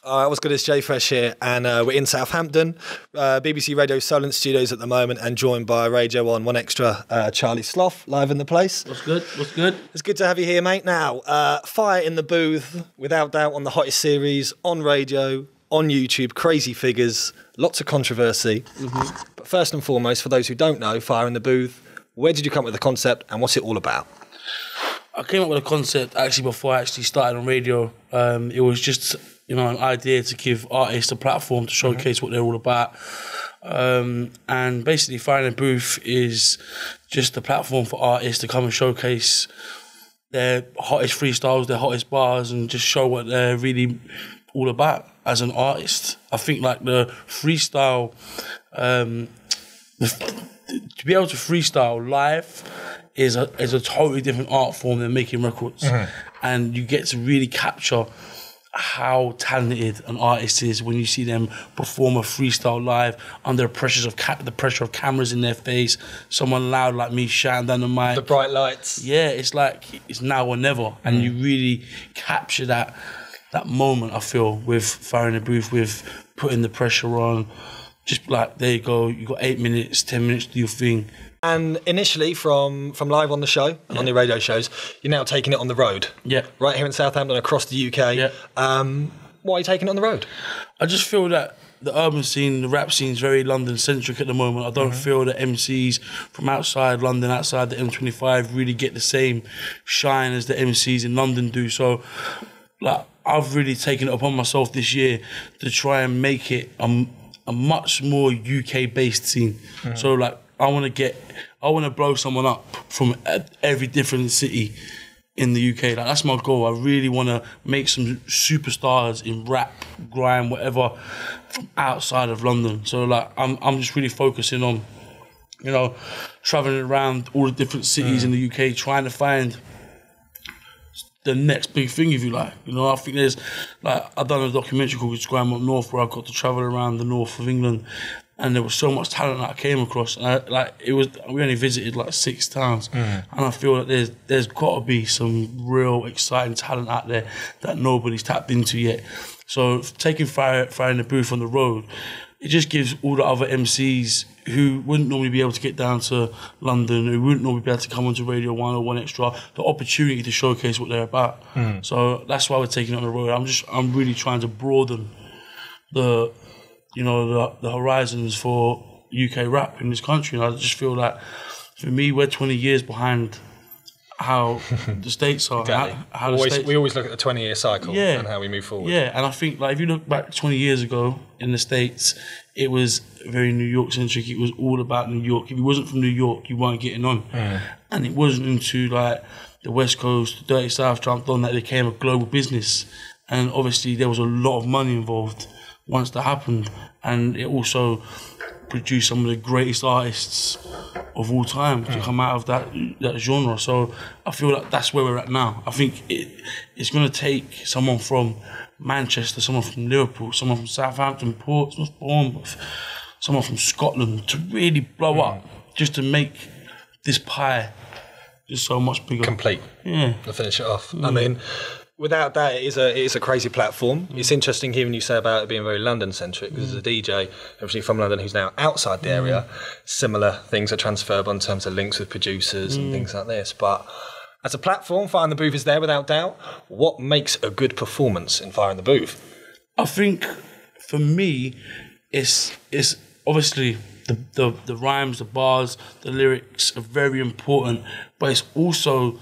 What's good? It's Jay Fresh here, and we're in Southampton, BBC Radio Solent Studios at the moment, and joined by Radio 1 One Extra, Charlie Sloth, live in the place. What's good? What's good? It's good to have you here, mate. Now, Fire in the Booth, without doubt, on the hottest series, on radio, on YouTube, crazy figures, lots of controversy. Mm-hmm. But first and foremost, for those who don't know, Fire in the Booth, where did you come up with the concept, and what's it all about? I came up with a concept actually before I actually started on radio. It was just, an idea to give artists a platform to showcase what they're all about. And basically, Fire in the Booth is just a platform for artists to come and showcase their hottest freestyles, their hottest bars, and just show what they're really all about as an artist. I think like the freestyle, to be able to freestyle live is a totally different art form than making records. And you get to really capture how talented an artist is when you see them perform a freestyle live under the pressure of cameras in their face, someone loud like me shouting down the mic, the bright lights. Yeah, it's like it's now or never, and you really capture that moment. I feel with Fire in the Booth, with putting the pressure on. Just like, there you go, you got 8 minutes, 10 minutes to do your thing. And initially, from live on the show, on the radio shows, you're now taking it on the road. Yeah. Right here in Southampton, across the UK. Yeah. Why are you taking it on the road? I just feel that the urban scene, the rap scene is very London-centric at the moment. I don't feel that MCs from outside London, outside the M25, really get the same shine as the MCs in London do. So, like, I've really taken it upon myself this year to try and make it a much more UK-based scene. So, like, I want to blow someone up from every different city in the UK. Like, that's my goal. I really want to make some superstars in rap, grime, whatever, from outside of London. So, like, I'm just really focusing on, traveling around all the different cities in the UK, trying to find the next big thing, if you like. I think there's, like, I've done a documentary called Grime Up North, where I got to travel around the north of England, and there was so much talent that I came across. And we only visited like 6 towns, and I feel that there's got to be some real exciting talent out there that nobody's tapped into yet. So taking Fire in the Booth on the road, it just gives all the other MCs who wouldn't normally be able to get down to London, who wouldn't normally be able to come onto Radio 1 or One Extra, the opportunity to showcase what they're about. So that's why we're taking it on the road. I'm really trying to broaden the horizons for UK rap in this country. And I just feel like, for me, we're 20 years behind how the States are. Exactly. We always look at the 20-year cycle and how we move forward. Yeah, and I think, like, if you look back 20 years ago in the States, it was very New York-centric. It was all about New York. If you wasn't from New York, you weren't getting on. And it wasn't into, like, the West Coast, the Dirty South jumped on, that it became a global business. And obviously there was a lot of money involved once that happened. And it also produced some of the greatest artists of all time to come out of that genre. So I feel like that's where we're at now. I think it's going to take someone from Manchester, someone from Liverpool, someone from Southampton, Portsmouth, Bournemouth, someone from Scotland to really blow up, just to make this pie just so much bigger. Complete. Yeah. To finish it off. I mean, without that, it is a crazy platform. It's interesting hearing you say about it being very London-centric, because as a DJ, obviously from London, who's now outside the area, similar things are transferable in terms of links with producers and things like this. But as a platform, Fire in the Booth is there without doubt. What makes a good performance in Fire in the Booth? I think, for me, it's obviously the rhymes, the bars, the lyrics are very important, but it's also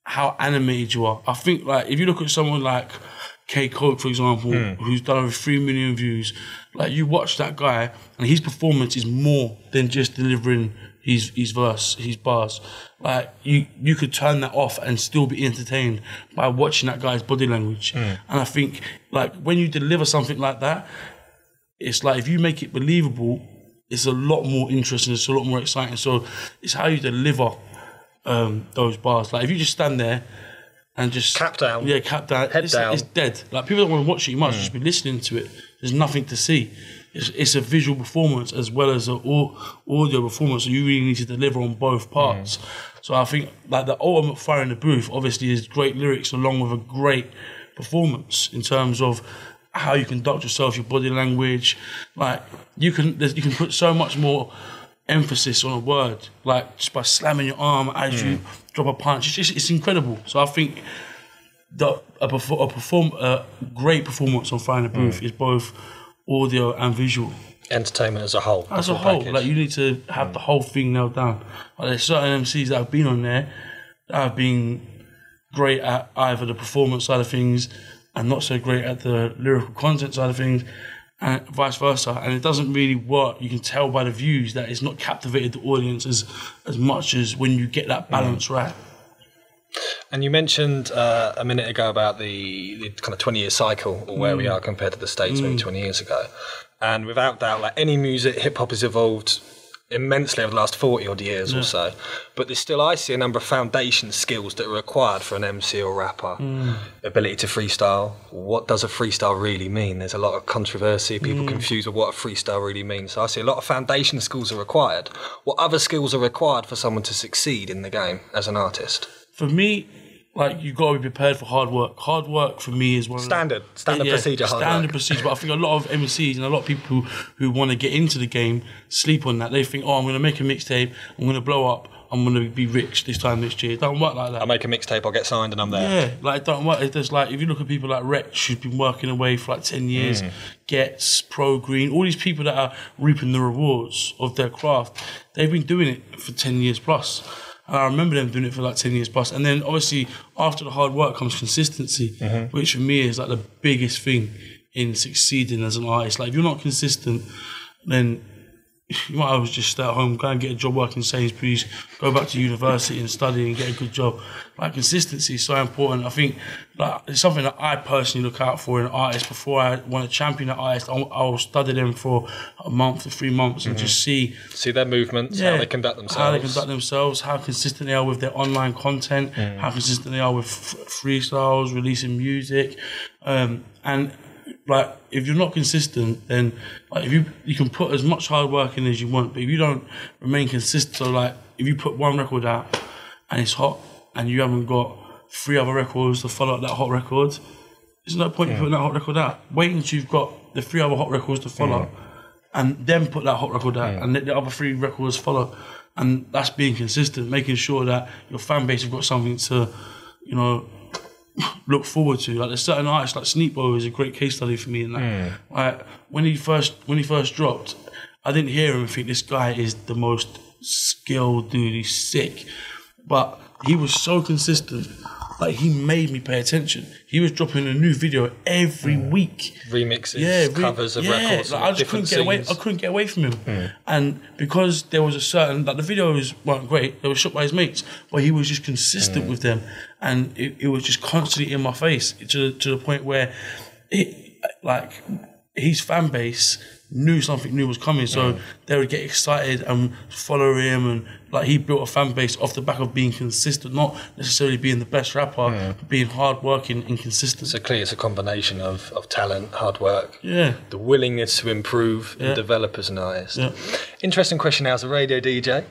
how animated you are. I think, like, if you look at someone like K. Coke, for example, who's done over 3 million views, like, you watch that guy and his performance is more than just delivering his verse, his bars. Like, you could turn that off and still be entertained by watching that guy's body language. And I think, like, when you deliver something like that, it's like, if you make it believable, it's a lot more interesting, it's a lot more exciting. So it's how you deliver those bars. Like, if you just stand there and just cap down, head down, it's dead. Like, people don't want to watch it. You might just be listening to it. There's nothing to see. It's a visual performance as well as an audio performance. So you really need to deliver on both parts. So I think, like, the ultimate Fire in the Booth obviously is great lyrics along with a great performance in terms of how you conduct yourself, your body language. Like, you can put so much more emphasis on a word, like just by slamming your arm as you drop a punch. It's incredible. So I think that a great performance on Fire in the Booth is both audio and visual. Entertainment as a whole. As a whole, like, you need to have the whole thing nailed down. Like, there's certain MCs that have been on there that have been great at either the performance side of things and not so great at the lyrical content side of things, and vice versa. And it doesn't really work. You can tell by the views that it's not captivated the audience as much as when you get that balance right. And you mentioned a minute ago about the kind of 20-year cycle, or where we are compared to the States maybe 20 years ago. And without doubt, like any music, hip-hop has evolved immensely over the last 40 odd years or so. But there's still, I see, a number of foundation skills that are required for an MC or rapper. Ability to freestyle. What does a freestyle really mean? There's a lot of controversy. People confuse with what a freestyle really means. So I see a lot of foundation skills are required. What other skills are required for someone to succeed in the game as an artist? For me, like, you got to be prepared for hard work. Hard work for me is one of standard procedure. Standard procedure. But I think a lot of MCs and a lot of people who want to get into the game sleep on that. They think, oh, I'm going to make a mixtape, I'm going to blow up, I'm going to be rich this time next year. It don't work like that. I make a mixtape, I'll get signed, and I'm there. Yeah, like, it don't work. It's just like, if you look at people like Wretch, who's been working away for like 10 years, Gets, Pro Green, all these people that are reaping the rewards of their craft, they've been doing it for 10 years plus. And I remember them doing it for like 10 years plus. And then obviously after the hard work comes consistency, which for me is like the biggest thing in succeeding as an artist. Like, if you're not consistent, then you might always just stay at home, go and get a job working in Sainsbury's, go back to university and study and get a good job. Like, consistency is so important. I think, like, it's something that I personally look out for in an artist. Before I want to champion an artist, I'll study them for a month or 3 months and just see their movements, how they conduct themselves, how consistent they are with their online content, how consistent they are with freestyles, releasing music, and like, if you're not consistent, then like, if you can put as much hard work in as you want, but if you don't remain consistent, so like, if you put one record out and it's hot and you haven't got 3 other records to follow up that hot record, there's no point in putting that hot record out. Wait until you've got the 3 other hot records to follow and then put that hot record out and let the other 3 records follow. And that's being consistent, making sure that your fan base have got something to, you know, look forward to. Like, there's certain artists, like Sneakbo is a great case study for me in that. Like, when he first dropped, I didn't hear him and think this guy is the most skilled dude, he's sick. But he was so consistent, like, he made me pay attention. He was dropping a new video every week. Remixes, covers of records. Like, I just couldn't get away from him. And because there was a certain, like, the videos weren't great, they were shot by his mates, but he was just consistent with them. And it was just constantly in my face to the point where his fan base knew something new was coming, so they would get excited and follow him, and like, he built a fan base off the back of being consistent, not necessarily being the best rapper, but being hardworking and consistent. So clearly it's a combination of talent, hard work, the willingness to improve and develop as an artist. Interesting question now as a radio DJ.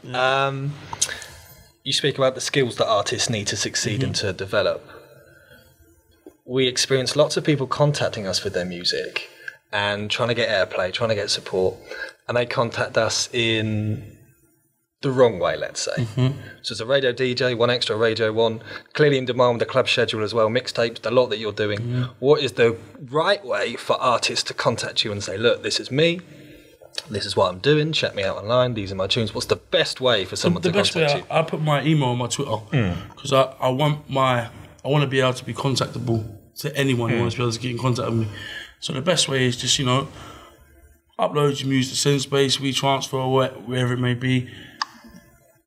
You speak about the skills that artists need to succeed and to develop. We experience lots of people contacting us with their music and trying to get airplay, trying to get support, and they contact us in the wrong way, let's say. So as a radio DJ, One Extra, Radio 1, clearly in demand with the club schedule as well, mixtapes, the lot that you're doing. What is the right way for artists to contact you and say, look, this is me, this is what I'm doing, check me out online, these are my tunes? What's the best way for someone to contact you? The best way, I put my email on my Twitter, because I want to be able to be contactable to anyone who wants to be able to get in contact with me. So the best way is just, you know, upload your music to SendSpace, WeTransfer, wherever it may be.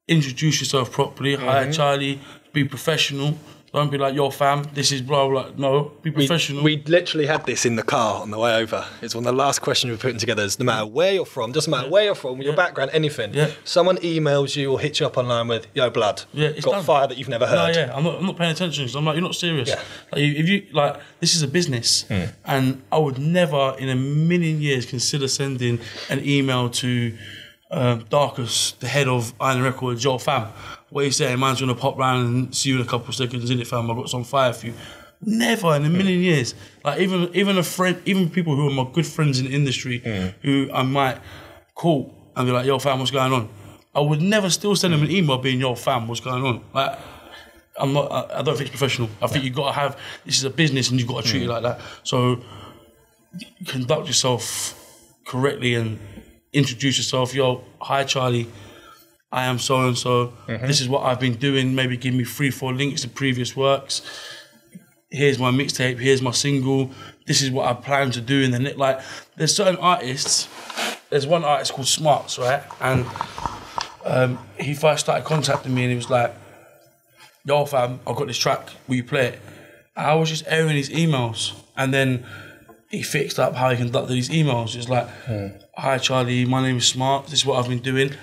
Introduce yourself properly. Hi, Charlie. Be professional. Don't be like, yo, fam, this is blah, blah. No, be professional. We literally had this in the car on the way over. It's one of the last questions we're putting together is no matter where you're from, doesn't matter where you're from, your background, anything. Someone emails you or hits you up online with, yo, blood, it's got done. fire that you've never heard. I'm not paying attention. So I'm like, you're not serious. Like, if you, like, this is a business. And I would never in a million years consider sending an email to Darkus, the head of Iron Records, yo, fam, what are you saying? Man's gonna pop round and see you in a couple of seconds, innit, fam? I've got some fire for you. Never in a million years. Like even a friend, even people who are my good friends in the industry, who I might call and be like, "Yo, fam, what's going on?" I would never still send them an email being, "Yo, fam, what's going on?" Like, I don't think it's professional. I think you've got to have, this is a business and you've got to treat it like that. So conduct yourself correctly and introduce yourself. "Yo, hi Charlie, I am so and so. This is what I've been doing. Maybe give me 3-4 links to previous works. Here's my mixtape, here's my single, this is what I plan to do in the next." Like, there's certain artists, there's one artist called Smarts, right? And he first started contacting me and he was like, "Yo fam, I've got this track, will you play it?" I was just airing his emails, and then he fixed up how he conducted his emails. It's like, "Hi Charlie, my name is Smart, this is what I've been doing."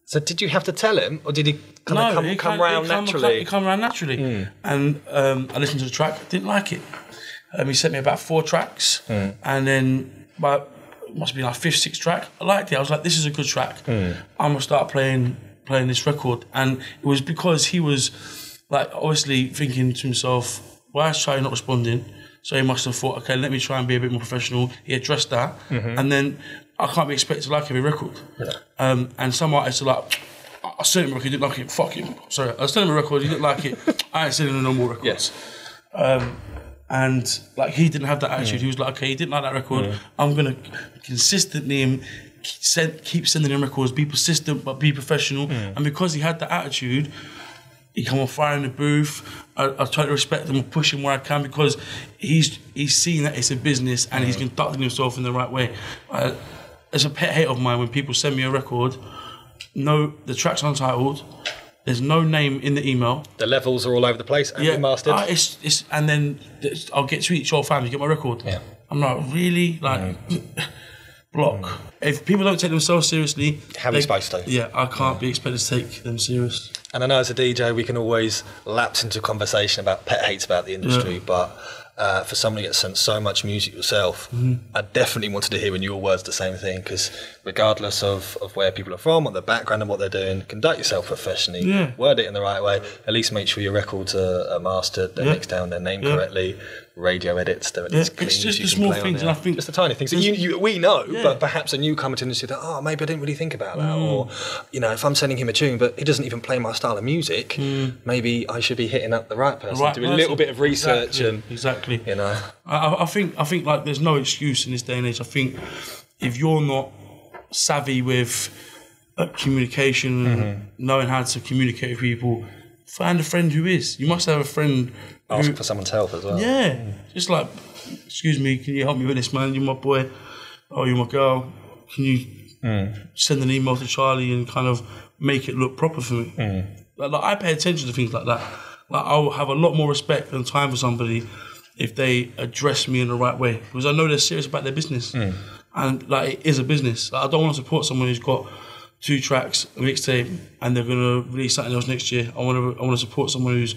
So did you have to tell him, or did he come around naturally? He come around naturally. And I listened to the track, didn't like it. He sent me about 4 tracks, and then it must be like 5th, 6th track, I liked it. I was like, this is a good track. I'm gonna start playing this record. And it was because he was like obviously thinking to himself, why is Charlie not responding? So he must have thought, okay, let me try and be a bit more professional. He addressed that, and then I can't be expected to like every record. And some artists are like, "I sent him a record, he didn't like it, fuck him." Sorry, I sent him a record, he didn't like it, I ain't sending him no more records. And like, he didn't have that attitude. He was like, okay, he didn't like that record, I'm gonna consistently keep sending him records, be persistent but be professional. And because he had that attitude, he come on fire in the booth. I try to respect him and push him where I can, because he's seen that it's a business and he's conducting himself in the right way. It's a pet hate of mine when people send me a record, the track's untitled, there's no name in the email. The levels are all over the place and remastered. And then I'll get to each your family, get my record. I'm like, really? Like, block. If people don't take themselves seriously, how are you supposed to? Yeah, I can't be expected to take them serious. And I know as a DJ, we can always lapse into conversation about pet hates about the industry, but for somebody that's sent so much music yourself, I definitely wanted to hear in your words the same thing, because regardless of where people are from, what their background and what they're doing, conduct yourself professionally, word it in the right way, at least make sure your records are mastered, they're mixed down, they're named correctly, radio edits, they're at least clean. It's just the small things, and I think just the tiny things that we know, but perhaps a newcomer to the industry that, maybe I didn't really think about that, or if I'm sending him a tune but he doesn't even play my style of music, maybe I should be hitting up the right person, do a little bit of research. Exactly. I think like there's no excuse in this day and age. I think if you're not savvy with communication, knowing how to communicate with people, find a friend who is. You must have a friend. Ask for someone's help as well. Yeah, just like, excuse me, can you help me with this, man? You're my boy. Oh, you're my girl. Can you send an email to Charlie and kind of make it look proper for me? Like I pay attention to things like that. Like, I'll have a lot more respect and time for somebody if they address me in the right way, because I know they're serious about their business. And like, it is a business. Like, I don't want to support someone who's got 2 tracks, a mixtape, and they're gonna release something else next year. I want to support someone who's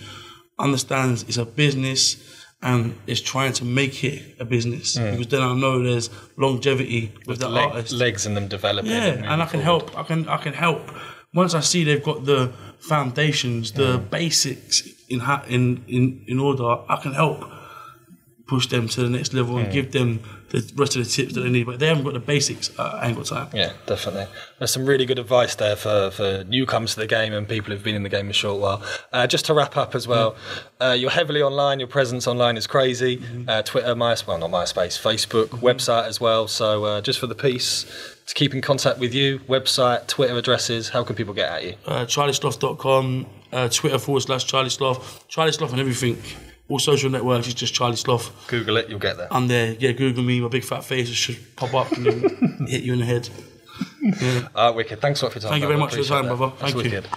understands it's a business and is trying to make it a business, because then I know there's longevity with the artist, legs in them developing. And I can help. I can help. Once I see they've got the foundations, the basics in order, I can help push them to the next level and give them the rest of the tips that they need. But if they haven't got the basics, I ain't got time. Yeah, definitely. There's some really good advice there for newcomers to the game and people who've been in the game a short while. Just to wrap up as well, you're heavily online, your presence online is crazy. Twitter, not MySpace, Facebook, website as well. So just for the piece, to keep in contact with you, website, Twitter addresses, how can people get at you? CharlieSloth.com, Twitter /Charlie Sloth. Charlie Sloth and everything. All social networks is just Charlie Sloth. Google it, you'll get there. I'm there. Yeah, Google me, my big fat face should pop up and then hit you in the head. Wicked. Thanks a lot for your time. Thank you very much for your time, brother. Thank you. Wicked.